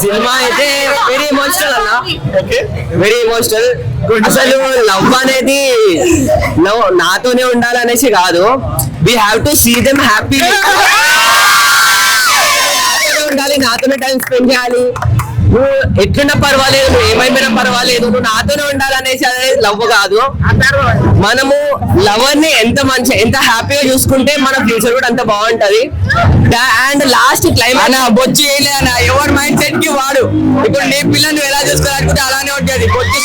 Cinema అయితే very emotional అన్న, very emotional. అసలు లవ్ అనేది నాతోనే ఉండాలనేసి కాదు, we have to see them happy ఉండాలి, నాతోనే టైం స్పెండ్ చేయాలి. నువ్వు ఎట్లున్నా పర్వాలేదు, నువ్వు ఏమైపోయినా పర్వాలేదు, నువ్వు నాతోనే ఉండాలనేసి అనేది లవ్ కాదు. మనము లవర్ ని ఎంత హ్యాపీగా చూసుకుంటే మన ఫ్యూచర్ కూడా అంత బాగుంటది. అండ్ లాస్ట్ క్లైమాక్స్ బొచ్చి వేయలేదన్న, ఎవరి మైండ్ సెట్ కి వాడు. ఇప్పుడు నీ పిల్లలు ఎలా చూసుకోవాలనుకుంటే అలానే ఉంటుంది. బొచ్చి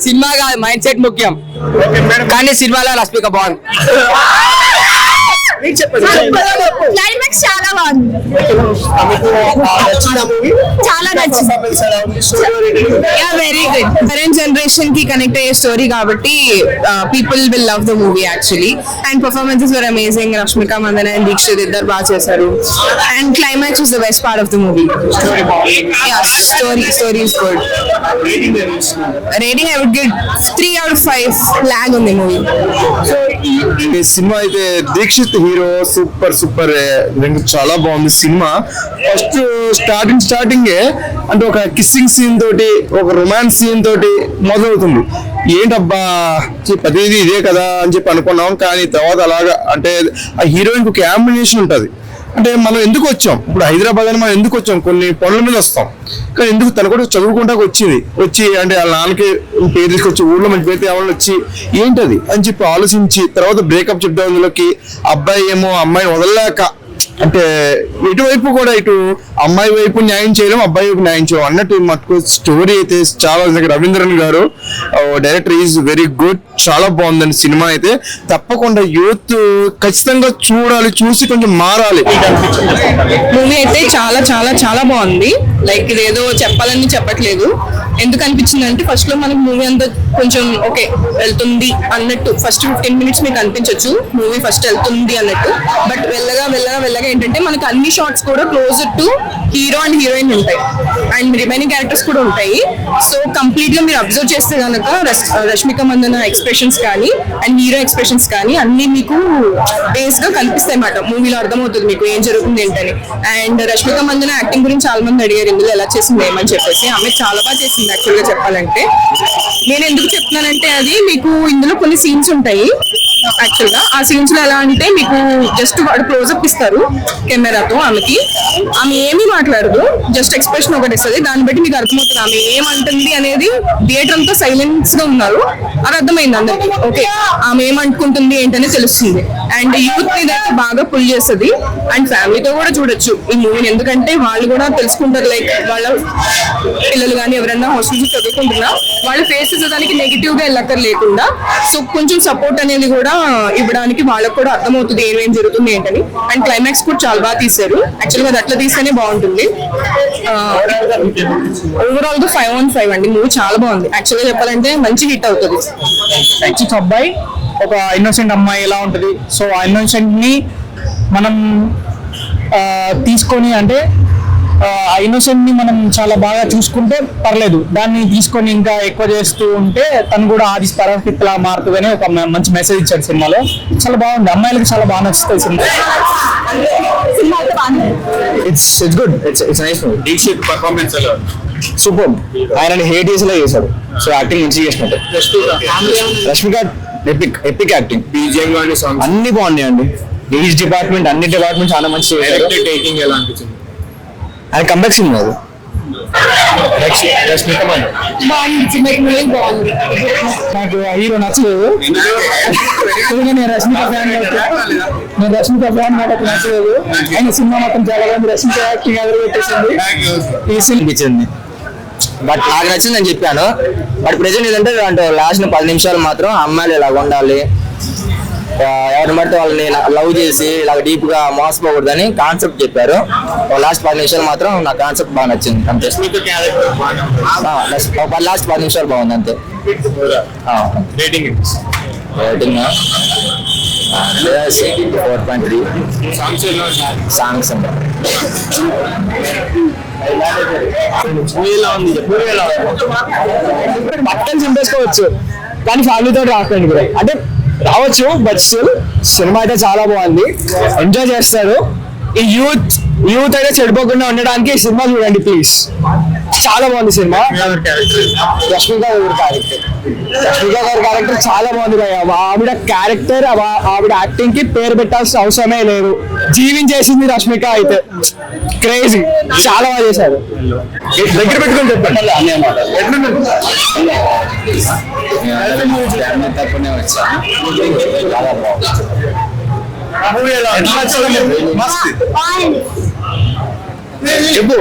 సినిమా కాదు, మైండ్ సెట్ ముఖ్యం. కానీ సినిమాలో రష్మిక బాగుంది. క్లైమాక్స్ చాలా బాగుంది, చాలా నచ్చింది. Very good. కరెంట్ జనరేషన్ కి కనెక్ట్ అయ్యే స్టోరీ కాబట్టి people will love the movie actually. And performances were amazing. Rashmika Mandanna and Dheekshith ఇద్దరు బాగా చేశారు. And climax is the best part of the movie. Story is good. Rating I would give 3 out of 5. Lag ఉంది మూవీ. Cinema అయితే Dheekshith hero super చాలా బాగుంది cinema. First స్టార్టింగే అంటే ఒక కిస్సింగ్ సీన్ తోటి, ఒక రొమాన్స్ సీన్ తోటి మొదలవుతుంది. ఏంటబ్బా ప్రతిదీ ఇదే కదా అని చెప్పి అనుకున్నాం. కానీ తర్వాత అలాగా అంటే ఆ హీరోయిన్ ఒక కాంబినేషన్ ఉంటుంది. అంటే మనం ఎందుకు వచ్చాం, ఇప్పుడు హైదరాబాద్ అని మనం ఎందుకు వచ్చాం, కొన్ని పనుల మీద వస్తాం. కానీ ఎందుకు తను కూడా చదువుకుంటా వచ్చి అంటే వాళ్ళ నాన్నకి పేరు తీసుకొచ్చి ఊళ్ళో మంచి పేరు తేవాలని వచ్చి ఏంటది అని చెప్పి ఆలోచించి తర్వాత బ్రేకప్ చెప్తాం. అందులోకి అబ్బాయి ఏమో అమ్మాయిని వదలలేక, అంటే ఇటువైపు కూడా ఇటు అమ్మాయి వైపు న్యాయం చేయడం, అబ్బాయి వైపు న్యాయం చేయడం అన్నట్టు మటుకు స్టోరీ అయితే చాలా. రవీంద్రన్ గారు డైరెక్టర్ ఈజ్ వెరీ గుడ్, చాలా బాగుందండి సినిమా అయితే. తప్పకుండా యూత్ ఖచ్చితంగా చూడాలి, చూసి కొంచెం మారాలి. మూవీ అయితే చాలా చాలా చాలా బాగుంది. లైక్ ఇదేదో చెప్పాలని చెప్పట్లేదు. ఎందుకు అనిపించింది అంటే ఫస్ట్ లో మనకు మూవీ అంతా కొంచెం ఓకే వెళ్తుంది అన్నట్టు, ఫస్ట్ 15 minutes మీకు అనిపించవచ్చు మూవీ ఫస్ట్ వెళ్తుంది అన్నట్టు. బట్ వెళ్ళగా ఏంటంటే మనకి అన్ని షార్ట్స్ కూడా closer to hero and heroine ఉంటాయి, అండ్ రిమైనింగ్ క్యారెక్టర్స్ కూడా ఉంటాయి. సో కంప్లీట్ గా మీరు అబ్జర్వ్ చేస్తే కనుక రష్మిక మందన ఎక్స్ప్రెషన్స్ కానీ అండ్ హీరో ఎక్స్ప్రెషన్స్ కానీ అన్ని మీకు బేస్ గా కనిపిస్తాయి అన్నమాట. మూవీలో అర్థమవుతుంది మీకు ఏం జరుగుతుంది ఏంటని. అండ్ రష్మిక మందన యాక్టింగ్ గురించి చాలా మంది అడిగారు ఇందులో ఎలా చేసింది ఏమని చెప్పేసి. ఆమె చాలా బాగా చేసింది యాక్చువల్ గా చెప్పాలంటే. నేను ఎందుకు చెప్తున్నానంటే అది మీకు ఇందులో కొన్ని సీన్స్ ఉంటాయి యాక్చువల్ గా. ఆ సీన్స్ లో ఎలా అంటే మీకు జస్ట్ వాడు క్లోజ్అప్ ఇస్తారు కెమెరాతో, ఆమె ఏమీ మాట్లాడదు, జస్ట్ ఎక్స్ప్రెషన్ ఒకటి ఇస్తుంది. దాన్ని బట్టి మీకు అర్థమవుతుంది ఆమె ఏమంటుంది అనేది. థియేటర్ అంతా సైలెన్స్ గా ఉన్నారు, అది అర్థమైంది అందరికి. ఓకే ఆమె ఏమనుకుంటుంది ఏంటనే తెలుస్తుంది. అండ్ యూత్ ని బాగా పుల్ చేస్తుంది. అండ్ ఫ్యామిలీతో కూడా చూడొచ్చు ఈ మూవీని, ఎందుకంటే వాళ్ళు కూడా తెలుసుకుంటారు. లైక్ వాళ్ళ పిల్లలు కానీ ఎవరైనా హాస్టల్స్ చదువుకుంటున్నా వాళ్ళ ఫేసెస్ దానికి నెగిటివ్ గా వెళ్ళక్కర్ లేకుండా సో కొంచెం సపోర్ట్ అనేది కూడా ఇవ్వడానికి వాళ్ళకు కూడా అర్థమవుతుంది ఏమేం జరుగుతుంది ఏంటని. అండ్ క్లైమాక్స్ కూడా చాలా బాగా తీశారు. యాక్చువల్ గా అట్లా తీస్తేనే బాగుంటుంది. ఓవరాల్ గా 5 on 5 అండి. మూవీ చాలా బాగుంది. యాక్చువల్ గా చెప్పాలంటే మంచి హిట్ అవుతుంది. మంచి అబ్బాయి, ఒక ఇన్నోసెంట్ అమ్మాయి ఎలా ఉంటుంది. సో ఆ ఇన్నోసెంట్ ని మనం తీసుకొని అంటే ఆ ఇన్నోసెంట్ ని మనం చాలా బాగా చూసుకుంటే పర్లేదు, దాన్ని తీసుకొని ఇంకా ఎక్కువ చేస్తూ ఉంటే తను కూడా ఆది పరస్థితిలా మారుతుందని ఒక మంచి మెసేజ్ ఇచ్చాడు సినిమాలో. చాలా బాగుంది, అమ్మాయిలకి చాలా బాగా నచ్చుతుంది cinema. It's good, it's nice movie. Dheekshith performance ఎలా సూపర్. ఆయన హేట్ చేసేలా చేశాడు. సో యాక్టింగ్ మంచిగా చేసినట్టు. రష్మిక ఎపిక్ యాక్టింగ్, బీజిఎం గాని సాంగ్స్ అన్ని బాగున్నాయండి. ఈచ్ డిపార్ట్మెంట్ అన్ని డిపార్ట్మెంట్స్ చాలా మంచి చేశారు. టేకింగ్ ఎలా అనిపించింది? ఆయన కంబ్యాక్ సినిమా అది. రష్మిక మందన నాకు హీరో నచ్చలేదు. నేను రష్మిక ఫ్యాన్ కాబట్టి నచ్చలేదు. ఆయన సినిమా మొత్తం చాలా బాగుంది. రష్మిక యాక్టింగ్ ఎవరు పెట్టేసింది ఈ అనిపించింది. బట్ నాకు నచ్చింది అని చెప్పాను. బట్ ప్రెజెంట్ ఏంటంటే అంటే లాస్ట్ 10 నిమిషాలు మాత్రం అమ్మాయిలు ఇలా ఉండాలి, ఎవరిని బట్టి వాళ్ళని లవ్ చేసి ఇలా డీప్ గా మోసపోకూడదని కాన్సెప్ట్ చెప్పారు. లాస్ట్ 10 నిమిషాలు మాత్రం నా కాన్సెప్ట్ బాగా నచ్చింది అంతే. లాస్ట్ 10 నిమిషాలు బాగుంది అంతే. రేటింగ్ 4.3. సాంగ్స్ అంటే పక్కన చింపేసుకోవచ్చు కానీ ఫ్యామిలీతో రాకండి కూడా. అంటే రావచ్చు బట్ స్టిల్ సినిమా అయితే చాలా బాగుంది, ఎంజాయ్ చేస్తారు. ఈ యూత్ యూత్ అయితే చెడిపోకుండా ఉండడానికి ఈ సినిమా చూడండి ప్లీజ్. చాలా బాగుంది సినిమా. రష్మిక గారి క్యారెక్టర్ చాలా బాగుంది భయ్య. ఆవిడ క్యారెక్టర్ ఆవిడ యాక్టింగ్ కి పేరు పెట్టాల్సిన అవసరమే లేదు. జీవించేసింది రష్మిక అయితే. క్రేజీ, చాలా బాగా చేశారు. దగ్గర పెట్టుకొని చెప్పండి. చెప్పు.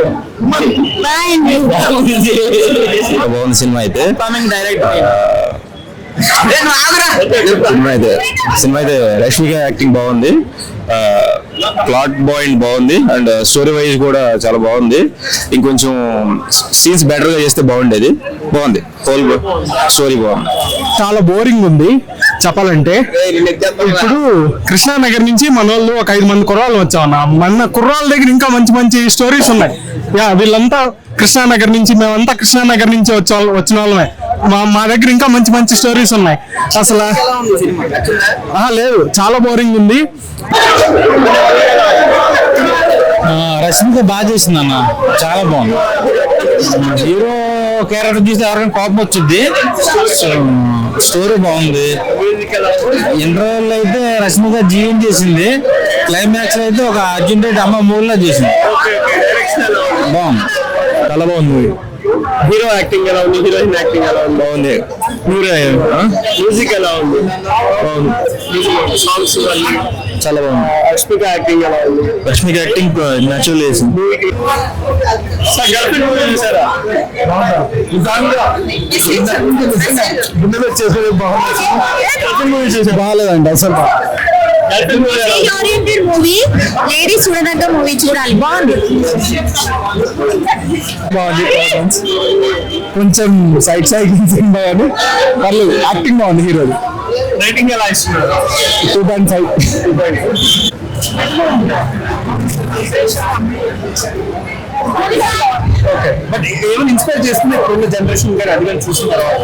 బాగుంది సినిమా అయితే. సినిమా అయితే రష్మిక యాక్టింగ్ బాగుంది, ప్లాట్ పాయింట్ బాగుంది, అండ్ స్టోరీ వైజ్ కూడా చాలా బాగుంది. ఇంకొంచెం సీన్స్ బెటర్ గా చేస్తే బాగుండేది. బాగుంది, హోల్ స్టోరీ బాగుంది. చాలా బోరింగ్ ఉంది చెప్పాలంటే. ఇప్పుడు కృష్ణానగర్ నుంచి మన వాళ్ళు ఒక 5 మంది కుర్రాళ్ళు వచ్చామన్న. మన కుర్రాళ్ళ దగ్గర ఇంకా మంచి మంచి స్టోరీస్ ఉన్నాయి. వీళ్ళంతా కృష్ణానగర్ నుంచి, మేమంతా కృష్ణానగర్ నుంచి వచ్చిన వాళ్ళమే. మా దగ్గర ఇంకా మంచి మంచి స్టోరీస్ ఉన్నాయి. అసలు లేదు, చాలా బోరింగ్ ఉంది. రష్మిక బాగా చేసింది అన్న, చాలా బాగుంది. హీరో క్యారెక్టర్ చూస్తే ఎవరికైనా కోపం వచ్చింది. స్టోరీ బాగుంది. ఇంటర్వెల్ అయితే రష్మిక జీవించేసింది. క్లైమాక్స్ అయితే ఒక అర్జున్ రెడ్డి అమ్మ మూవీలో చేసింది. బాగుంది, చాలా బాగుంది. హీరో యాక్టింగ్ ఎలా ఉంది? హీరోయిన్ యాక్టింగ్ ఎలా ఉంది? బాగుంది. మ్యూజిక్ ఎలా ఉంది? సాంగ్స్ చాలా బాగుంది. రష్మిక యాక్టింగ్ ఎలా ఉంది? రష్మిక యాక్టింగ్ న్యాచురల్ చేసింది. బాగాలేదండి అసలు. ఓరియంటెడ్ మూవీ, లేడీస్ చూడదగ్గ మూవీ, చూడాలి. బాగుంది. కొంచెం సైడ్ సైకింగ్ కానీ పర్లేదు. యాక్టింగ్ బాగుంది హీరోది. రేటింగ్ ఎలా ఇస్తున్నారు? 2.5. బట్ ఏమైనా ఇన్స్పైర్ చేస్తుంది ఇప్పుడున్న జనరేషన్ కానీ అది కానీ చూసిన తర్వాత?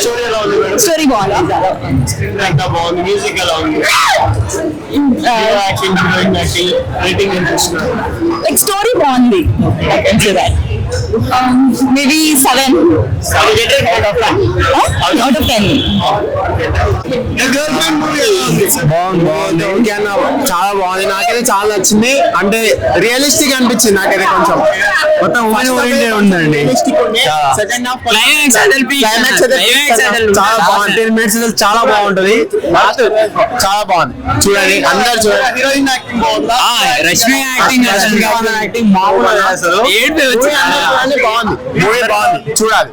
స్టోరీ ఎలా ఉంది మేడం? స్టోరీ బాగుంది. స్క్రీన్ అంతా బాగుంది. మ్యూజిక్ ఎలా ఉంది? యాక్టింగ్, హీరోయిన్ యాక్టింగ్, రేటింగ్ ఎంత ఇస్తున్నారు? లైక్ స్టోరీ బాగుంది. Maybe 7 out of 10. బాగుంది. ఓకే అన్న, చాలా బాగుంది. నాకైతే చాలా నచ్చింది. అంటే రియలిస్టిక్ అనిపించింది నాకైతే. కొంచెం మొత్తం ఉమెన్ ఓరియంటెడ్ ఉందండి. చాలా బాగుంది. 10 minutes చాలా బాగుంటది. చాలా బాగుంది, చూడండి అందరు చూడండి. హీరోయిన్ యాక్టింగ్ బాగుందా? రష్మిక యాక్టింగ్ బాగుంది. మూవీ బాగుంది, చూడాలి.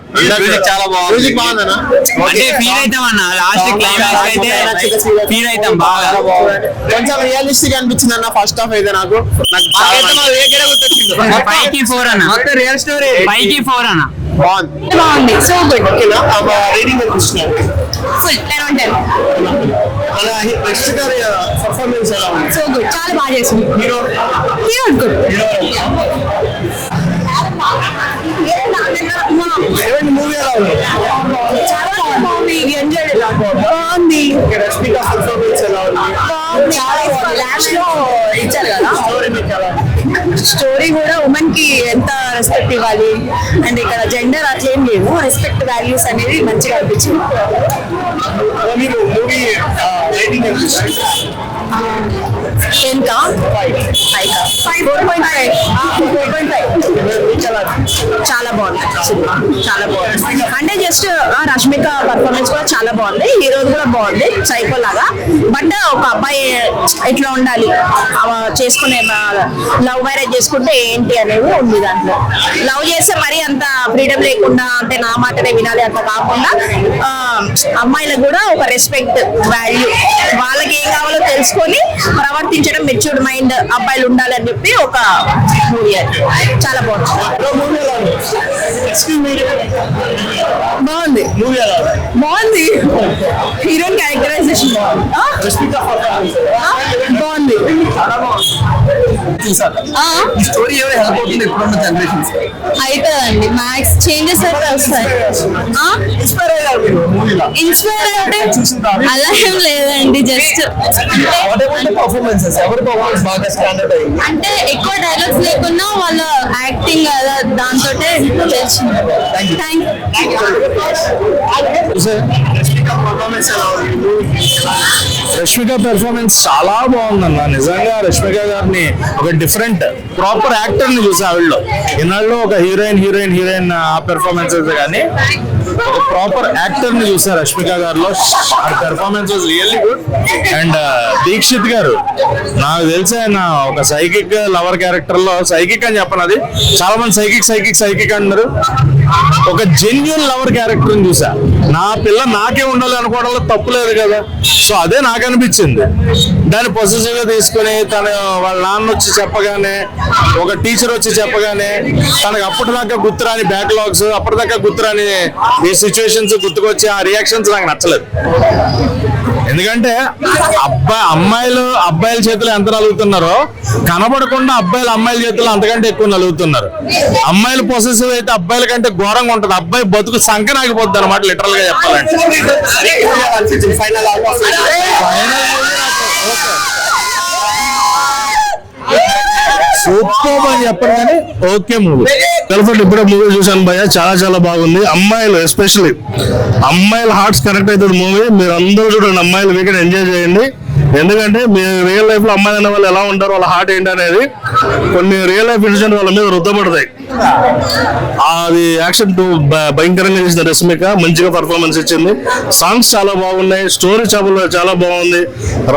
చాలా బాగుంది. మ్యూజిక్ బాగుందన్నా. అంటే ఫీల్ అవుతాం అన్న, లాస్ట్ క్లైమాక్స్ అయితే ఫీల్ అవుతాం బాగా. కొంచెం రియలిస్టిక్ అనిపించింది అన్న ఫస్ట్ హాఫ్ అయితే. నాకు పైకి 4 అన్న, రియల్ స్టోరీ. పైకి 4 అన్న. బాగుంది. So good. ఓకేనా? రేటింగ్ ఎంత ఇస్తున్నారు? Full 10 on 10. అలా రష్మిక గారి పర్ఫార్మెన్స్ ఎలా ఉంది? సో గుడ్, చాలా బాగా చేసింది. Hero good. మూవీ ఎలా ఉంది? చాలా బాగుంది. ఎంజాయ్ బాగుంది. రష్మిక పర్ఫార్మెన్స్ ఎలా ఉంది? లాస్ట్ లో ఇచ్చారు కదా స్టోరీ మీకు ఎలా ఉంది? స్టోరీ కూడా ఉమెన్ కి ఎంత రెస్పెక్ట్ ఇవ్వాలి, అండ్ ఇక్కడ జెండర్ అట్లేం లేదు, రెస్పెక్ట్ వాల్యూస్ అనేది మంచిగా అనిపించింది. మీకు మూవీ రేటింగ్ ఎంత ఇస్తారు? 10 కా 5 4.5. చాలా బాగుంది సినిమా, చాలా బాగుంది. అంటే జస్ట్ రష్మిక పర్ఫార్మెన్స్ కూడా చాలా బాగుంది, హీరోది కూడా బాగుంది, సైకో లాగా. బట్ ఒక అబ్బాయి ఎట్లా ఉండాలి, చేసుకునే లవ్ మ్యారేజ్ చేసుకుంటే ఏంటి అనేది ఉంది దాంట్లో. లవ్ చేస్తే మరీ అంత ఫ్రీడమ్ లేకుండా, అంటే నా మాటనే వినాలి అంత కాకుండా అమ్మాయిలకు కూడా ఒక రెస్పెక్ట్, వాల్యూ, వాళ్ళకి ఏం కావాలో తెలుసుకొని ప్రవర్తించడం, మెచ్యూర్డ్ మైండ్ అబ్బాయిలు ఉండాలని చెప్పి ఒక మూవీ. చాలా బాగుంది. బాగుంది. బాగుంది. హీరోయిన్ క్యారెక్టరైజేషన్ బాగుంది. స్టోరీ ఎవరు హెల్ప్ అవుతుంది ఇప్పుడున్న జనరేషన్స్ అవుతుందండి. మ్యాక్స్ చేంజెస్ అయితే వస్తాయి. ఇన్స్పైర్ అంటే అలా ఏం లేదండి, జస్ట్ పర్ఫార్మెన్సెస్ ఎవరి పర్ఫార్మెన్స్ బాగా స్టాండర్డ్ అయింది అంటే ఎక్కువ డైలాగ్స్ లేకున్నా వాళ్ళ యాక్టింగ్ దాంతో తెలిసింది. రష్మిక పెర్ఫార్మెన్స్ చాలా బాగుందన్న. నిజంగా రష్మిక గారిని ఒక డిఫరెంట్ ప్రాపర్ యాక్టర్ ని చూసా ఆవిడలో. ఇన్నాళ్ళు ఒక హీరోయిన్ ఆ పెర్ఫార్మెన్సెస్ కానీ ఒక ప్రాపర్ యాక్టర్ ని చూసా రష్మిక గారిలో. ఆ performance was really good. And Dikshit గారు నాకు తెలిసి ఆయన ఒక సైకిక్ లవర్ క్యారెక్టర్ లో, సైకిక్ అని చెప్పను, అది చాలా మంది సైకిక్ అంటున్నారు, ఒక జెన్యున్ లవర్ క్యారెక్టర్ ని చూసా. నా పిల్ల నాకే ఉండాలి అనుకోవడంలో తప్పు లేదు కదా. సో అదే నాకు అనిపించింది. దాన్ని పొసెసివ్ గా తీసుకుని తన వాళ్ళ నాన్న వచ్చి చెప్పగానే, ఒక టీచర్ వచ్చి చెప్పగానే తనకు అప్పటిదాకా గుర్తురాని బ్యాక్లాగ్స్, అప్పటిదాకా గుర్తురాని ఈ సిచ్యువేషన్స్ గుర్తుకొచ్చి ఆ రియాక్షన్స్ నాకు నచ్చలేదు. ఎందుకంటే అబ్బాయిల చేతులు ఎంత నలుగుతున్నారో కనబడకుండా అమ్మాయిల చేతులు అంతకంటే ఎక్కువ నలుగుతున్నారు. అమ్మాయిలు పొసెసివ్ అయితే అబ్బాయిల కంటే ఘోరంగా ఉంటది. అబ్బాయి బతుకు సంకనాగిపోద్ది అనమాట, లిటరల్ గా చెప్పాలంటే. సూపర్ అని చెప్పరు కానీ ఓకే మూవీ. గర్ల్ఫ్రెండ్ ఇప్పుడే మూవీ చూసాను భయ్య, చాలా బాగుంది. అమ్మాయిలు ఎస్పెషల్లీ అమ్మాయిల హార్ట్స్ కనెక్ట్ అవుతుంది మూవీ. మీరు అందరూ చూడండి, అమ్మాయిలు వీకెండ్ ఎంజాయ్ చేయండి. ఎందుకంటే మీ రియల్ లైఫ్ లో అమ్మాయిలు అనే వాళ్ళు ఎలా ఉంటారు, వాళ్ళ హార్ట్ ఏంటి అనేది కొన్ని రియల్ లైఫ్ ఇన్సిడెంట్ వాళ్ళ మీద రుద్దపడతాయి. అది యాక్షన్ భయంకరంగా చేసిన రష్మిక మంచిగా పర్ఫార్మెన్స్ ఇచ్చింది. సాంగ్స్ చాలా బాగున్నాయి, స్టోరీ చాలా బాగుంది.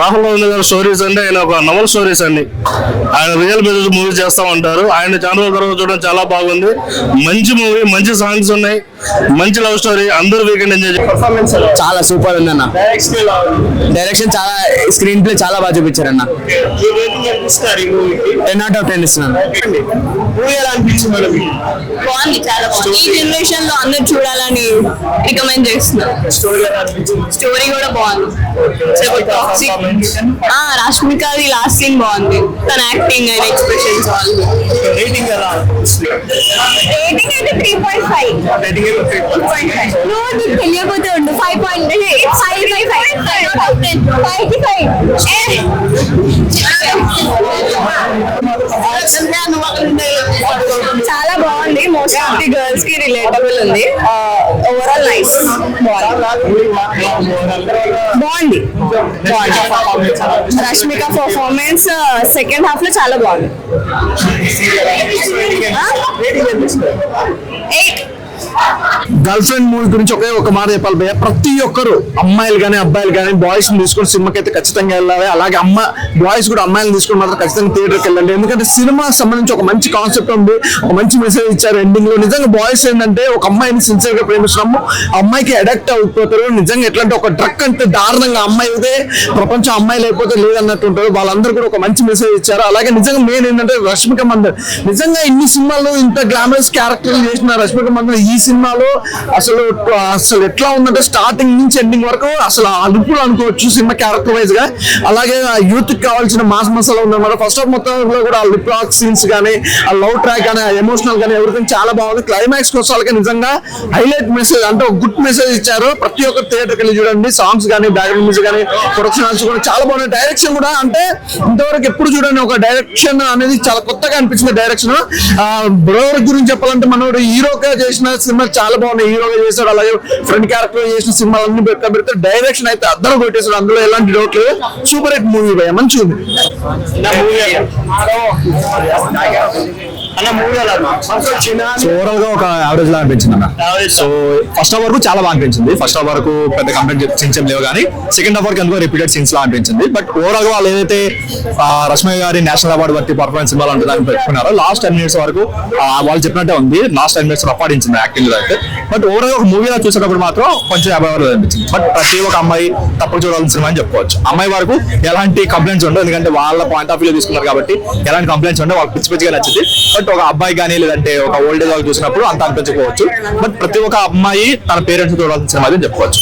రాహుల్ గారి స్టోరీస్ అంటే ఆయన ఒక నవల్ స్టోరీస్ అండి. ఆయన రియల్ బేసిస్ మూవీ చేస్తా ఉంటారు. ఆయన చాలా రోజుల చూడడం చాలా బాగుంది. మంచి మూవీ, మంచి సాంగ్స్ ఉన్నాయి, మంచి లవ్ స్టోరీ. అందరూ వీకెండ్ ఎంజాయ్ చేయాలి. పర్ఫార్మెన్స్ చాలా సూపర్ ఉంది అన్న. డైరెక్షన్ చాలా, స్క్రీన్ ప్లే చాలా బాగా చూపించారు అన్న. 10 out of 10 ఇస్తున్నాను. బాగుంది, చాలా బాగుంది. ఈ జనరేషన్ లో అందరు చూడాలని రికమెండ్ చేస్తున్నారు. స్టోరీ కూడా బాగుంది. రష్మికది లాస్ట్ సీన్ బాగుంది, తన యాక్టింగ్ అండ్ ఎక్స్ప్రెషన్స్ బాగుంది. రేటింగ్ అయితే 3.5. నువ్వు నీకు తెలియకపోతే ఉండు. 5.5. చాలా బాగుంది. మోస్ట్ ఆఫ్ ది గర్ల్స్ కి రిలేటబుల్ ఉంది. Overall nice. బాగుంది. రష్మిక పర్ఫార్మెన్స్ సెకండ్ హాఫ్ లో చాలా బాగుంది. 8. గర్ల్ఫ్రెండ్ మూవీ గురించి ఒక మాట చెప్పాలి భయ్య. ప్రతి ఒక్కరు అమ్మాయిలు కానీ అబ్బాయిలు కానీ బాయ్స్ తీసుకొని సినిమాకి అయితే ఖచ్చితంగా వెళ్ళాలి. అలాగే బాయ్స్ కూడా అమ్మాయిలు తీసుకొని మాత్రం ఖచ్చితంగా థియేటర్కి వెళ్ళండి. ఎందుకంటే సినిమా సంబంధించి ఒక మంచి కాన్సెప్ట్ ఉంది, ఒక మంచి మెసేజ్ ఇచ్చారు ఎండింగ్ లో. నిజంగా బాయ్స్ ఏంటంటే ఒక అమ్మాయిని సిన్సియర్ గా ప్రేమిస్తున్నాము, అమ్మాయికి అడాక్ట్ అయిపోతారు. నిజంగా ఎట్లంటే ఒక డ్రగ్ అంటే దారుణంగా అమ్మాయి అయితే ప్రపంచం అమ్మాయిలు అయిపోతే లేదన్నట్టు ఉంటారు. వాళ్ళందరూ కూడా ఒక మంచి మెసేజ్ ఇచ్చారు. అలాగే నిజంగా మెయిన్ ఏంటంటే రష్మిక మందన్ నిజంగా ఇన్ని సినిమాల్లో ఇంత గ్లామరస్ క్యారెక్టర్ చేసిన రష్మిక మందన్ ఈ సినిమాలో అసలు ఎట్లా ఉందంటే స్టార్టింగ్ నుంచి ఎండింగ్ వరకు అసలు అదుపులు అనుకోవచ్చు సినిమా క్యారెక్టర్ వైజ్ గా. అలాగే యూత్ కి కావాల్సిన మాస్ మసాలా ఉందన్నమాట. ఫస్ట్ హాఫ్ మొత్తంలో కూడా ఆ లిప్ లాక్ సీన్స్ కానీ, ఆ లవ్ ట్రాక్ కానీ, ఎమోషనల్ కానీ ఎవ్రీథింగ్ చాలా బాగుంది. క్లైమాక్స్ కోసం నిజంగా హైలైట్ మెసేజ్ అంటే ఒక గుడ్ మెసేజ్ ఇచ్చారు. ప్రతి ఒక్కరు థియేటర్కి వెళ్ళి చూడండి. సాంగ్స్ కానీ, బ్యాక్గ్రౌండ్ మ్యూజిక్ కానీ, ప్రొడక్షన్ కూడా చాలా బాగుంది. డైరెక్షన్ కూడా అంటే ఇంతవరకు ఎప్పుడు చూడండి ఒక డైరెక్షన్ అనేది చాలా కొత్తగా అనిపించింది. డైరెక్షన్ బ్రోవర్ గురించి చెప్పాలంటే మనోడు హీరోగా చేసిన సినిమా చాలా బాగున్నాయి. హీరోగా చేశాడు, అలాగే ఫ్రెండ్ క్యారెక్టర్ చేసిన సినిమాలన్నీ పెడితే డైరెక్షన్ అయితే అద్దరు కొట్టేశాడు. అందులో ఎలాంటి డౌట్ లేదు. సూపర్ హిట్ మూవీ భయ్య, మంచిగా ఉంది. ఓవరాల్ గా ఒక యావరేజ్ లా అనిపించింది అన్న. సో ఫస్ట్ హాఫ్ వరకు చాలా బాగా అనిపించింది. ఫస్ట్ హాఫ్ వరకు పెద్ద కంప్లైంట్ సీన్స్ ఏం లేవు, కానీ సెకండ్ హాఫ్ వరకు ఎందుకో రిపీటెడ్ సీన్స్ లా అనిపించింది. బట్ ఓవరాల్ గా వాళ్ళు ఏదైతే రష్మిక గారి నేషనల్ అవార్డు బట్టి పర్ఫార్మెన్స్ ఇవ్వాలంటే దాన్ని పెట్టుకున్నారో లాస్ట్ 10 minutes వరకు వాళ్ళు చెప్పినట్టే ఉంది. లాస్ట్ 10 minutes అప్పాడించింది యాక్టింగ్. యాక్టింగ్ అయితే. బట్ ఓవరాల్ ఒక మూవీలో చూసేటప్పుడు మాత్రం కొంచెం అభయవరం అనిపించింది. బట్ ప్రతి ఒక్క అమ్మాయి తప్పక చూడాల్సిన సినిమా అని చెప్పుకోవచ్చు. అమ్మాయి వరకు ఎలాంటి కంప్లైంట్స్ ఉండవు, ఎందుకంటే వాళ్ళ పాయింట్ ఆఫ్ వ్యూ తీసుకున్నారు కాబట్టి ఎలాంటి కంప్లైంట్స్ ఉండవు, వాళ్ళకి పిచ్చి పిచ్చిగా నచ్చింది. బట్ ఒక అబ్బాయి కానీ లేదంటే ఒక ఓల్డ్ ఏజ్ వాళ్ళు చూసినప్పుడు అంత అనిపించకపోవచ్చు. బట్ ప్రతి ఒక్క అమ్మాయి తన పేరెంట్స్ చూడాల్సిన సినిమా అని చెప్పుకోవచ్చు.